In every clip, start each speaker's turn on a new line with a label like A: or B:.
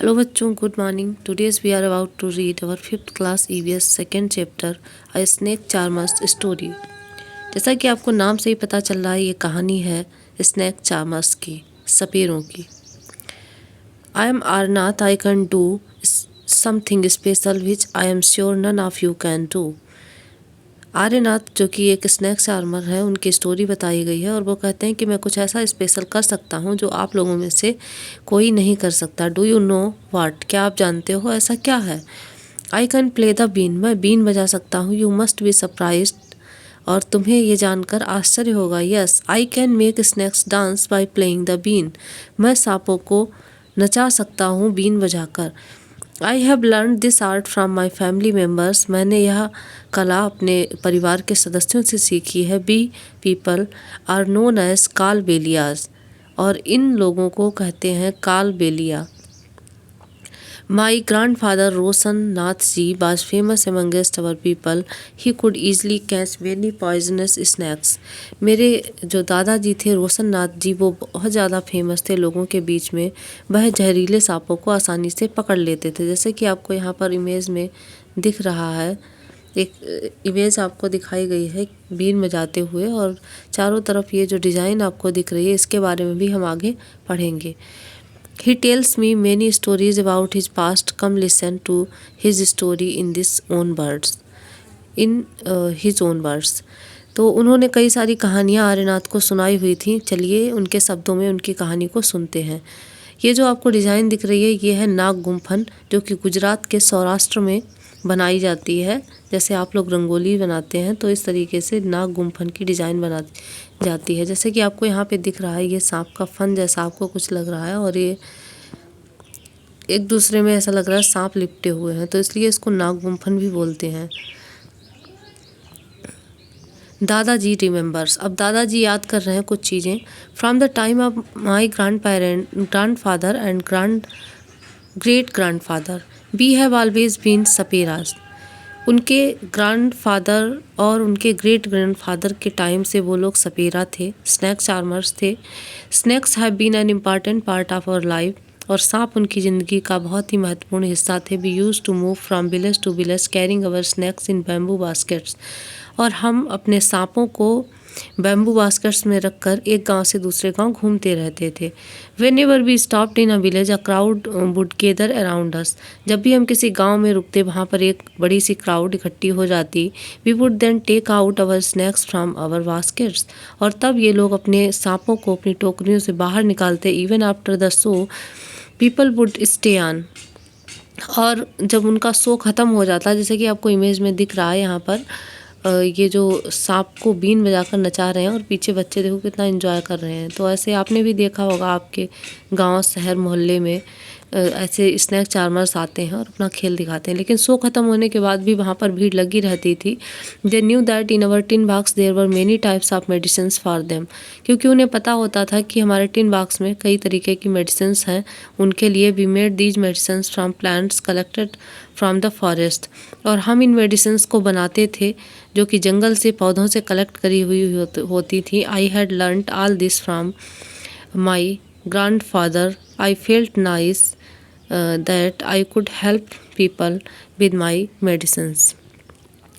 A: Hello बच्चों, good morning. Today's we are about to read our fifth class EVS second chapter a snake charmer's story. जैसा कि आपको नाम से ही पता चल रहा है, ये कहानी है स्नेक चार्मर्स की, सपेरों की। I am Aarnath, I can do something special which I am sure none of you can do. Aryanath, जो कि एक स्नेक चार्मर है, उनकी स्टोरी बताई गई है और वो कहते हैं कि मैं कुछ ऐसा स्पेशल कर सकता हूँ जो आप लोगों में से कोई नहीं कर सकता। Do you know what? क्या आप जानते हो ऐसा क्या है? I can play the been, मैं बीन बजा सकता हूँ। यू मस्ट बी सरप्राइज्ड, और तुम्हें ये जानकर आश्चर्य होगा। Yes, I can make snakes dance by playing the been, मैं सांपों को नचा सकता हूँ बीन बजाकर। I have learn this art from my family members, मैंने यह कला अपने परिवार के सदस्यों से सीखी है। We people are known as Kalbelias, और इन लोगों को कहते हैं Kalbelia. My grandfather Roshan Nath ji was famous amongst our people. He could easily catch many poisonous snakes. मेरे जो दादाजी थे रोशन नाथ जी, वो बहुत ज़्यादा फेमस थे लोगों के बीच में। वह जहरीले सांपों को आसानी से पकड़ लेते थे। जैसे कि आपको यहाँ पर इमेज में दिख रहा है, एक इमेज आपको दिखाई गई है बीन बजाते हुए, और चारों तरफ ये जो डिज़ाइन आपको दिख रही है, इसके बारे में भी हम आगे पढ़ेंगे। He tells me many stories about his past. Come listen to his story in this own words. In his own words. तो उन्होंने कई सारी कहानियाँ आर्यनाथ को सुनाई हुई थी। चलिए उनके शब्दों में उनकी कहानी को सुनते हैं। ये जो आपको डिज़ाइन दिख रही है, ये है नाग गुम्फन, जो कि गुजरात के सौराष्ट्र में बनाई जाती है। जैसे आप लोग रंगोली बनाते हैं, तो इस तरीके से नाग गुम्फन की डिज़ाइन बनाई जाती है। जैसे कि आपको यहाँ पे दिख रहा है, ये सांप का फन जैसा आपको कुछ लग रहा है, और ये एक दूसरे में ऐसा लग रहा है सांप लिपटे हुए हैं, तो इसलिए इसको नाग गुम्फन भी बोलते हैं। दादाजी रिमेंबर्स, अब दादाजी याद कर रहे हैं कुछ चीज़ें। From the time of my grandfather and great grandfather we have always been saperas. उनके ग्रैंड फादर और उनके ग्रेट ग्रैंड फादर के टाइम से वो लोग सपेरा थे, स्नेक चार्मर्स थे। Snakes have been an important part of our life, और सांप उनकी ज़िंदगी का बहुत ही महत्वपूर्ण हिस्सा थे। We use to move from village to village carrying our snakes in bamboo baskets, और हम अपने सांपों को बैम्बू बास्केट्स में रखकर एक गांव से दूसरे गांव घूमते रहते थे। Whenever we stopped in a village a crowd would gather around us, जब भी हम किसी गांव में रुकते, वहाँ पर एक बड़ी सी क्राउड इकट्ठी हो जाती। We would then take out our snakes from our baskets, और तब ये लोग अपने सांपों को अपनी टोकरियों से बाहर निकालते। Even after the show people would stay on, और जब उनका शो ख़त्म हो जाता, जैसे कि आपको इमेज में दिख रहा है यहाँ पर, ये जो सांप को बीन बजाकर नचा रहे हैं, और पीछे बच्चे देखो कितना एंजॉय कर रहे हैं। तो ऐसे आपने भी देखा होगा, आपके गांव शहर मोहल्ले में ऐसे स्नैक चार्मर्स आते हैं और अपना खेल दिखाते हैं। लेकिन शो ख़त्म होने के बाद भी वहाँ पर भीड़ लगी रहती थी। They knew that in our tin box there were many types of medicines for them, क्योंकि उन्हें पता होता था कि हमारे टिन बॉक्स में कई तरीके की मेडिसिन्स हैं उनके लिए। We made these medicines from plants collected from the forest, और हम इन मेडिसिन्स को बनाते थे जो कि जंगल से, पौधों से कलेक्ट करी हुई होती थी। I had learned all this from my grand father. I felt nice that I could help people with my medicines,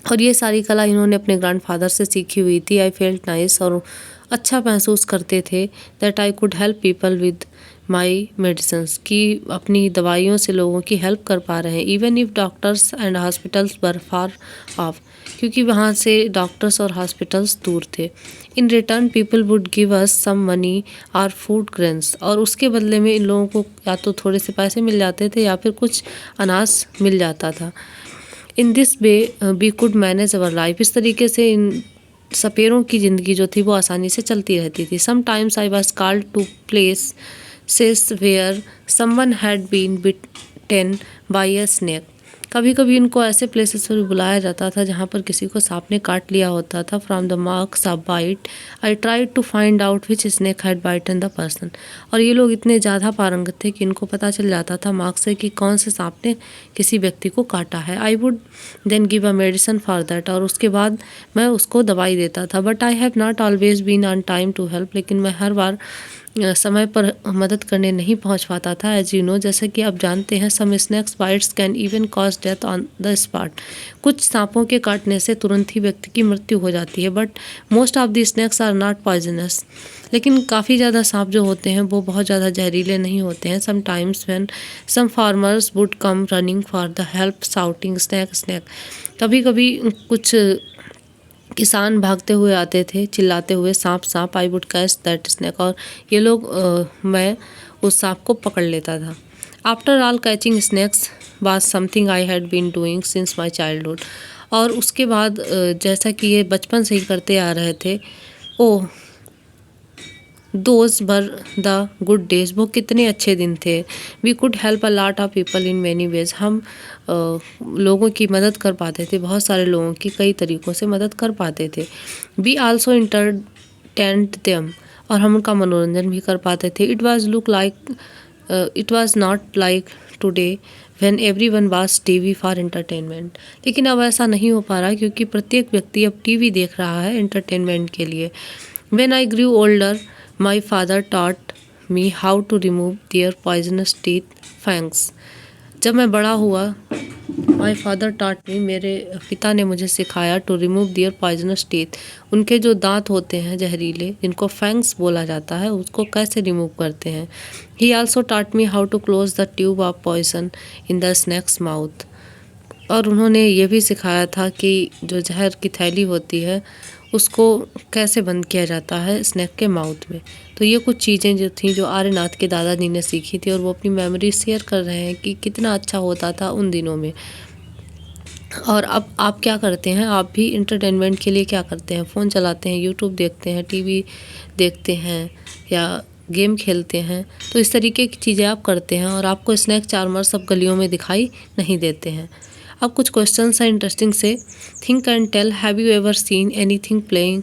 A: और ये सारी कला इन्होंने अपने ग्रैंडफादर से सीखी हुई थी। आई फेल्ट नाइस, और अच्छा महसूस करते थे। That I could help people with my medicines, कि अपनी दवाइयों से लोगों की हेल्प कर पा रहे हैं। Even if doctors and hospitals were far off, क्योंकि वहाँ से डॉक्टर्स और हॉस्पिटल्स दूर थे। In return people would give us some money और फूड ग्रेन्स, और उसके बदले में इन लोगों को या तो थोड़े से पैसे मिल जाते थे या फिर कुछ अनाज मिल जाता था। In this way we could manage our life, इस तरीके से इन सपेरों की ज़िंदगी जो थी वो आसानी से चलती रहती थी। Sometimes I was called to places where someone had been bitten by a snake, कभी कभी इनको ऐसे प्लेसेस पर बुलाया जाता था जहाँ पर किसी को सांप ने काट लिया होता था। From the marks of bite I tried to find out which snake had bitten the person, और ये लोग इतने ज़्यादा पारंगत थे कि इनको पता चल जाता था मार्क्स से कि कौन से सांप ने किसी व्यक्ति को काटा है। I would then give a medicine for that, और उसके बाद मैं उसको दवाई देता था। But I have not always been on time to help, लेकिन मैं हर बार समय पर मदद करने नहीं पहुंच पाता था। एज यू नो, जैसे कि आप जानते हैं, some snakes bites can even cause death on the spot. कुछ सांपों के काटने से तुरंत ही व्यक्ति की मृत्यु हो जाती है, but most of the snakes are not poisonous. लेकिन काफ़ी ज़्यादा सांप जो होते हैं वो बहुत ज़्यादा जहरीले नहीं होते हैं। Sometimes when some farmers would come running for the help shouting snake snake. कभी कभी कुछ किसान भागते हुए आते थे चिल्लाते हुए, सांप सांप, I would catch that snake. और ये लोग मैं उस सांप को पकड़ लेता था। After all catching snakes was something I had been doing since my childhood. और उसके बाद जैसा कि ये बचपन से ही करते आ रहे थे। Oh, those were the good days, वो कितने अच्छे दिन थे। We could help a lot of people in many ways, हम लोगों की मदद कर पाते थे, बहुत सारे लोगों की कई तरीक़ों से मदद कर पाते थे। वी आल्सो इंटरटेन्ड देम, और हम उनका मनोरंजन भी कर पाते थे। It was not like today when everyone was TV for entertainment. लेकिन अब ऐसा नहीं हो पा रहा, क्योंकि प्रत्येक व्यक्ति अब टीवी देख रहा है एंटरटेनमेंट के लिए। When I grew older my father taught me how to remove their poisonous teeth fangs. जब मैं बड़ा हुआ, माई फादर टॉट मी, मेरे पिता ने मुझे सिखाया, to remove their poisonous teeth, उनके जो दांत होते हैं जहरीले, जिनको फैंग्स बोला जाता है, उसको कैसे रिमूव करते हैं। He also taught me how to close the tube of poison in the snake's mouth. और उन्होंने ये भी सिखाया था कि जो जहर की थैली होती है उसको कैसे बंद किया जाता है स्नैक के माउथ में। तो ये कुछ चीज़ें जो थी, जो आर्यनाथ के दादाजी ने सीखी थी, और वो अपनी मेमोरी शेयर कर रहे हैं कि कितना अच्छा होता था उन दिनों में। और अब आप क्या करते हैं, आप भी इंटरटेनमेंट के लिए क्या करते हैं? फ़ोन चलाते हैं, यूट्यूब देखते हैं, टीवी देखते हैं, या गेम खेलते हैं। तो इस तरीके की चीज़ें आप करते हैं, और आपको स्नैक चार्मर सब गलियों में दिखाई नहीं देते हैं। अब कुछ क्वेश्चंस हैं इंटरेस्टिंग से। Think and tell, have you ever seen anything playing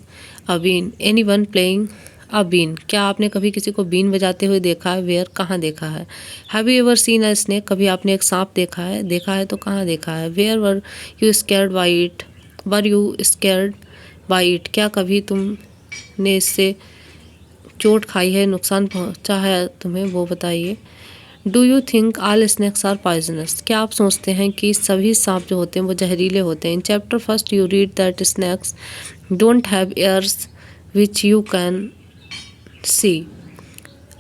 A: a been, anyone playing a been? क्या आपने कभी किसी को बीन बजाते हुए देखा है? वेयर, कहाँ देखा है? Have you ever seen a snake, कभी आपने एक सांप देखा है? देखा है तो कहाँ देखा है? Where were you scared by it, were you scared by it, क्या कभी तुमने इससे चोट खाई है, नुकसान पहुँचा है तुम्हें, वो बताइए। Do you think all snakes are poisonous, क्या आप सोचते हैं कि सभी सांप जो होते हैं वो जहरीले होते हैं? In chapter first you read that snakes don't have ears which you can see.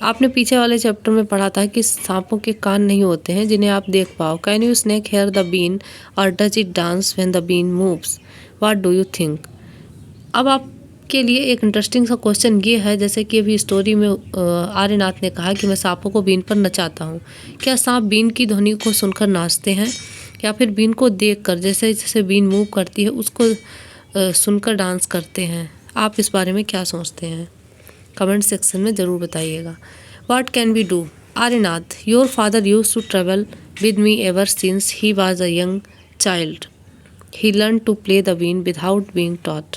A: आपने पीछे वाले चैप्टर में पढ़ा था कि सांपों के कान नहीं होते हैं जिन्हें आप देख पाओ। Can you snake hear the been और does it dance when the been moves, what do you think? अब आपके लिए एक इंटरेस्टिंग सा क्वेश्चन ये है, जैसे कि अभी स्टोरी में आर्यनाथ ने कहा कि मैं सांपों को बीन पर नचाता हूँ। क्या सांप बीन की ध्वनि को सुनकर नाचते हैं, या फिर बीन को देखकर, जैसे जैसे बीन मूव करती है उसको सुनकर डांस करते हैं? आप इस बारे में क्या सोचते हैं? कमेंट सेक्शन में ज़रूर बताइएगा। What can we do? Aryanath, your father used to travel with me ever since he was a young child. He learn to play the been without being taught.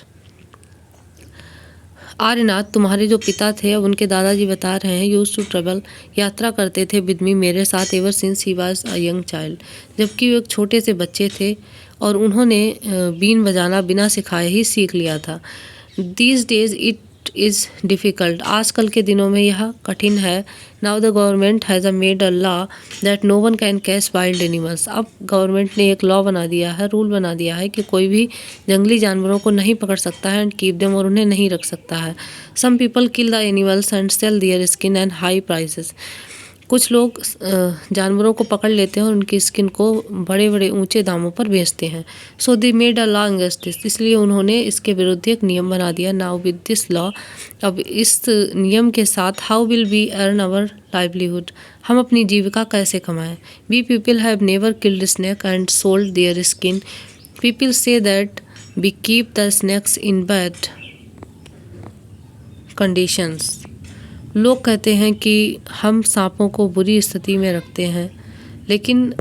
A: Aryanath, तुम्हारे जो पिता थे, अब उनके दादाजी बता रहे हैं, यूज टू ट्रेवल, यात्रा करते थे, विद मी, मेरे साथ, ever since he was a young child, जबकि वो एक छोटे से बच्चे थे, और उन्होंने बीन बजाना बिना सिखाए ही सीख लिया था। These days it is difficult, आजकल के दिनों में यह कठिन है। Now the government has made a law that no one can catch wild animals, अब गवर्नमेंट ने एक लॉ बना दिया है, रूल बना दिया है कि कोई भी जंगली जानवरों को नहीं पकड़ सकता है, एंड कीप देम, और उन्हें नहीं रख सकता है। Some people kill the animals and sell their skin and high prices, कुछ लोग जानवरों को पकड़ लेते हैं और उनकी स्किन को बड़े बड़े ऊंचे दामों पर बेचते हैं। So they made a law against this, इसलिए उन्होंने इसके विरुद्ध एक नियम बना दिया। नाउ विद दिस लॉ, अब इस नियम के साथ, how will we earn our livelihood, हम अपनी जीविका कैसे कमाएं? We people have never killed snake and sold their skin, people say that we keep the snakes in bad conditions, लोग कहते हैं कि हम सांपों को बुरी स्थिति में रखते हैं, लेकिन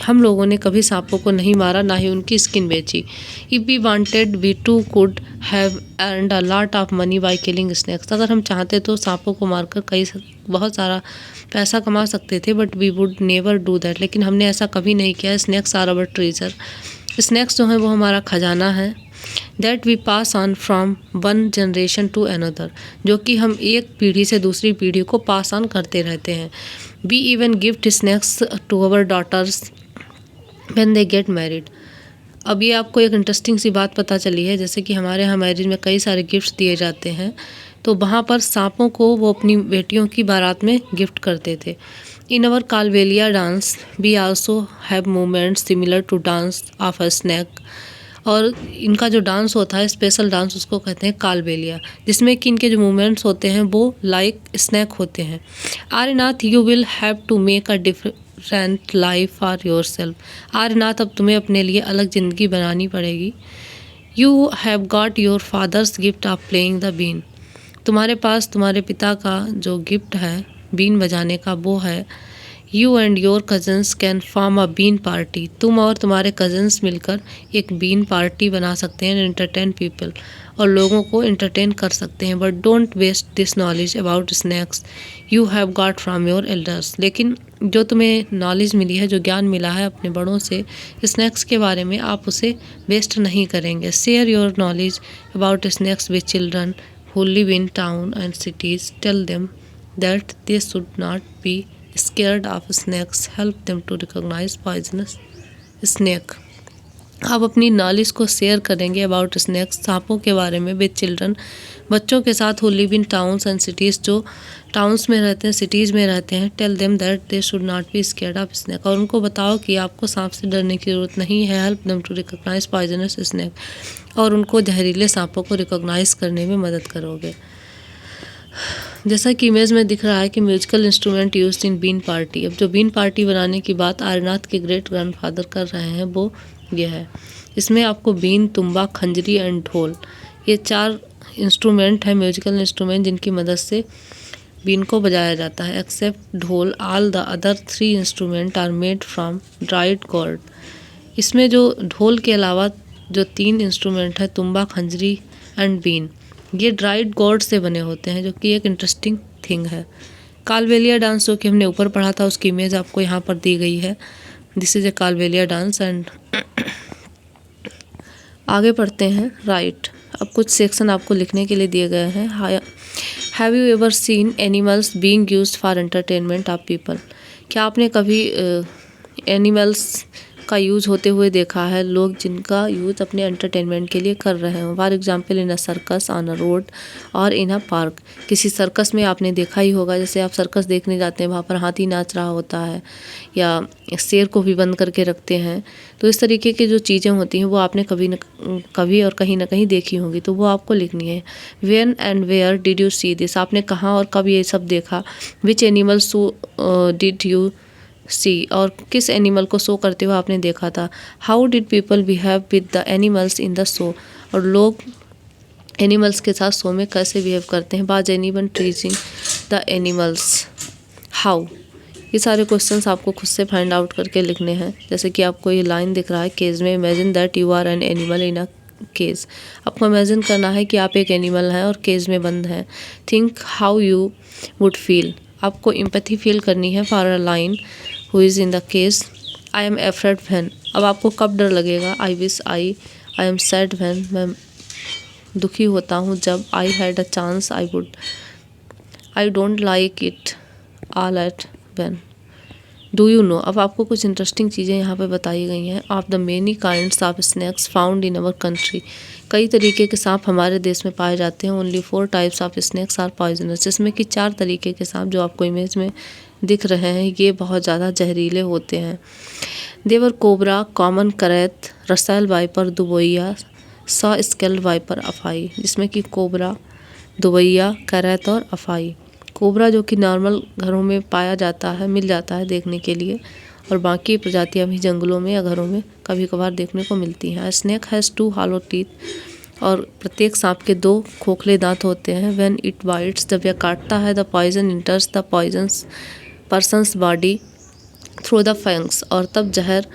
A: हम लोगों ने कभी सांपों को नहीं मारा, ना ही उनकी स्किन बेची। If we wanted we too could have earned a lot of money by killing snakes, अगर हम चाहते तो सांपों को मारकर बहुत सारा पैसा कमा सकते थे, but we would never do that, लेकिन हमने ऐसा कभी नहीं किया। Snakes are our treasure, snakes जो हैं वो हमारा खजाना है। That we pass on from one generation to another, जो कि हम एक पीढ़ी से दूसरी पीढ़ी को पास ऑन करते रहते हैं। We even gift snakes to our daughters when they get married. अब ये आपको एक इंटरेस्टिंग सी बात पता चली है, जैसे कि हमारे यहाँ मैरिज में कई सारे गिफ्ट्स दिए जाते हैं, तो वहाँ पर सांपों को वो अपनी बेटियों की बारात में गिफ्ट करते थे। In our Kalbelia dance we also have movements similar to dance of a snake. और इनका जो डांस होता है, स्पेशल डांस, उसको कहते हैं कालबेलिया, जिसमें कि इनके जो मूवमेंट्स होते हैं वो लाइक स्नैक होते हैं। Aryanath, you will have to make a different life for yourself. Aryanath, अब तुम्हें अपने लिए अलग ज़िंदगी बनानी पड़ेगी। You have got your father's gift of playing the been. तुम्हारे पास तुम्हारे पिता का जो गिफ्ट है बीन बजाने का, वो है। You and your cousins can form a been party. तुम और तुम्हारे कज़न्स मिलकर एक बीन पार्टी बना सकते हैं, एंटरटेन पीपल, और लोगों को एंटरटेन कर सकते हैं। But don't waste this knowledge about snakes you have got from your elders. लेकिन जो तुम्हें नॉलेज मिली है, जो ज्ञान मिला है अपने बड़ों से स्नैक्स के बारे में, आप उसे वेस्ट नहीं करेंगे। Share your knowledge about snacks with children who live in town and cities. Tell them that they should not be scared of snakes. Help them to recognize poisonous snake. आप अपनी knowledge को share करेंगे about snacks, सांपों के बारे में, with children, बच्चों के साथ, who live in towns and cities, जो टाउन्स में रहते हैं, सिटीज़ में रहते हैं। Tell them that they should not be scared of snake. और उनको बताओ कि आपको सांप से डरने की ज़रूरत नहीं है। Help them to recognise poisonous snake, और उनको जहरीले सांपों को रिकॉग्नाइज करने में मदद करोगे। जैसा कि इमेज में दिख रहा है कि musical instrument used in been party. अब जो बीन पार्टी बनाने की बात आर्यनाथ के ग्रेट ग्रैंडफादर कर रहे हैं वो ये है। इसमें आपको बीन, तुम्बा, खंजरी एंड ढोल, ये 4 इंस्ट्रूमेंट हैं, म्यूजिकल इंस्ट्रूमेंट, जिनकी मदद से बीन को बजाया जाता है। Except dhol, all the other 3 instrument are made from dried gourd. इसमें जो ढोल के अलावा जो 3 इंस्ट्रूमेंट है, तुम्बा, खंजरी एंड बीन, ये ड्राइड गोर्ड से बने होते हैं, जो कि एक इंटरेस्टिंग थिंग है। कालबेलिया डांस, जो कि हमने ऊपर पढ़ा था, उसकी इमेज आपको यहाँ पर दी गई है। This is a Kalbelia dance. And आगे पढ़ते हैं। राइट, अब कुछ सेक्शन आपको लिखने के लिए दिए गए हैं। Have you ever scene animals being used for entertainment of people. क्या आपने कभी एनिमल्स का यूज़ होते हुए देखा है, लोग जिनका यूज़ अपने एंटरटेनमेंट के लिए कर रहे हैं। For example in a circus, on a road और इन अ पार्क। किसी सर्कस में आपने देखा ही होगा, जैसे आप सर्कस देखने जाते हैं, वहाँ पर हाथी नाच रहा होता है या शेर को भी बंद करके रखते हैं। तो इस तरीके की जो चीज़ें होती हैं वो आपने कभी और कहीं ना कहीं देखी होंगी, तो वो आपको लिखनी है। When and where did you see this, आपने कहाँ और कब ये सब देखा। Which animal show did you see, और किस एनिमल को शो करते हुए आपने देखा था। How did people behave with the animals in the show, और लोग एनिमल्स के साथ शो में कैसे बिहेव करते हैं। Was anyone teasing the animals, how. ये सारे क्वेश्चंस आपको खुद से फाइंड आउट करके लिखने हैं। जैसे कि आपको ये लाइन दिख रहा है केज में, imagine that you are an animal in a cage. आपको इमेजिन करना है कि आप एक एनिमल हैं और केज में बंद हैं। Think how you would feel, आपको एम्पैथी फील करनी है for a lion who is in the cage. I am afraid when, अब आपको कब डर लगेगा। I wish I am sad when, मैं दुखी होता हूँ जब। I had a chance I would, I don't like it all at when. Do you know, अब आपको कुछ इंटरेस्टिंग चीज़ें यहाँ पे बताई गई हैं। Of the many kinds of snacks found in our country, कई तरीके के सांप हमारे देश में पाए जाते हैं। Only 4 types of snakes are poisonous, जिसमें कि 4 तरीके के सांप जो आपको इमेज में दिख रहे हैं ये बहुत ज़्यादा जहरीले होते हैं। देवर कोबरा, कॉमन करैत, रसायल वाइपर, दुबैया, सॉ स्केल्ड वाइपर, अफाई, जिसमें कि कोबरा, दुबैया, करैत और अफाई। कोबरा जो कि नॉर्मल घरों में पाया जाता है, मिल जाता है देखने के लिए, और बाकी प्रजातियां भी जंगलों में या घरों में कभी कभार देखने को मिलती हैं। स्नेक हैज़ 2 हॉलो टीथ, और प्रत्येक सांप के 2 खोखले दांत होते हैं। व्हेन इट बाइट्स, जब यह काटता है, the poison enters the poisons person's body through the fangs, और तब जहर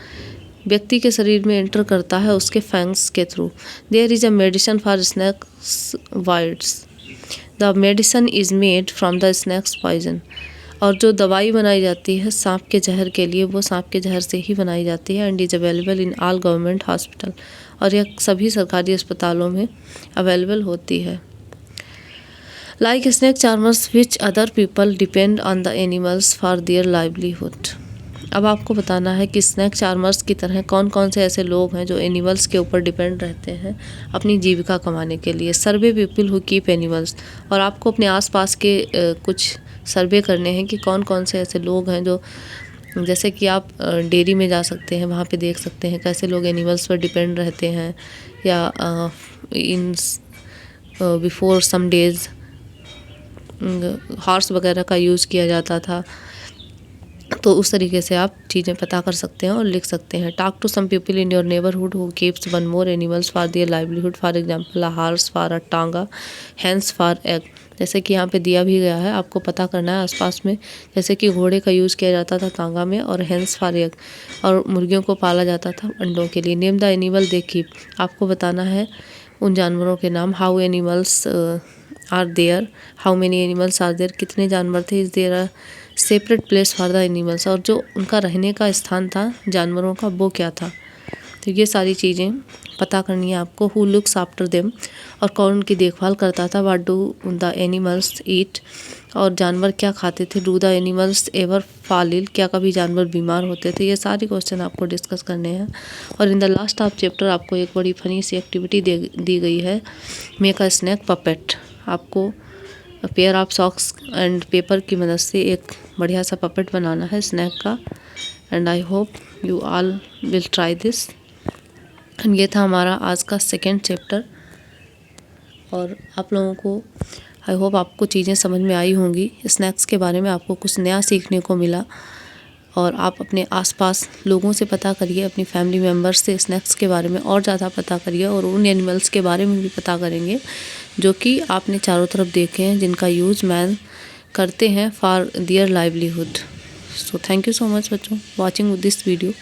A: व्यक्ति के शरीर में एंटर करता है उसके फैंग्स के through. There is a medicine for snake's bites, the medicine is made from the snake's poison. और जो दवाई बनाई जाती है सांप के जहर के लिए वो सांप के जहर से ही बनाई जाती है and is available in all government hospital, और यह सभी सरकारी अस्पतालों में अवेलेबल होती है। Like snake charmers which other people depend on the animals for their livelihood. अब आपको बताना है कि स्नेक चार्मर्स की तरह कौन कौन से ऐसे लोग हैं जो एनिमल्स के ऊपर डिपेंड रहते हैं अपनी जीविका कमाने के लिए। सर्वे पीपल हु कीप एनिमल्स, और आपको अपने आसपास के कुछ सर्वे करने हैं कि कौन कौन से ऐसे लोग हैं जो, जैसे कि आप डेयरी में जा सकते हैं, वहाँ पे देख सकते हैं कैसे लोग एनिमल्स पर डिपेंड रहते हैं, या in before some days horse वगैरह का यूज़ किया जाता था, तो उस तरीके से आप चीज़ें पता कर सकते हैं और लिख सकते हैं। Talk to some people in your neighbourhood who keeps one more animals for their livelihood, for example a horse for a tonga, hens for egg. जैसे कि यहाँ पे दिया भी गया है, आपको पता करना है आसपास में, जैसे कि घोड़े का यूज़ किया जाता था तांगा में, और हैंस फॉर एग, और मुर्गियों को पाला जाता था अंडों के लिए। Name the animal they keep, आपको बताना है उन जानवरों के नाम। How animals are there, how many animals are there, कितने जानवर थे। Is there a separate place for the animals, और जो उनका रहने का स्थान था जानवरों का वो क्या था। तो ये सारी चीज़ें पता करनी है आपको। हु लुक्स आफ्टर देम, और कौन उनकी देखभाल करता था। What do the animals eat, और जानवर क्या खाते थे। Do the animals ever fall ill, क्या कभी जानवर बीमार होते थे। ये सारे क्वेश्चन आपको डिस्कस करने हैं। और in the last of chapter आपको एक बड़ी फनी सी एक्टिविटी दी गई है, मेक अ स्नैक पपेट। आपको pair of socks and paper की मदद से एक बढ़िया सा पपेट बनाना है स्नैक का, and I hope you all will try this. And ये था हमारा आज का सेकेंड चैप्टर, और आप लोगों को आई होप आपको चीज़ें समझ में आई होंगी। स्नैक्स के बारे में आपको कुछ नया सीखने को मिला, और आप अपने आसपास लोगों से पता करिए, अपनी फैमिली मेम्बर्स से स्नैक्स के बारे में और ज़्यादा पता करिए, और उन एनिमल्स के बारे में भी पता करेंगे जो कि आपने चारों तरफ देखे हैं, जिनका यूज़ मैन करते हैं for their livelihood. So thank you so much बच्चों वॉचिंग दिस वीडियो।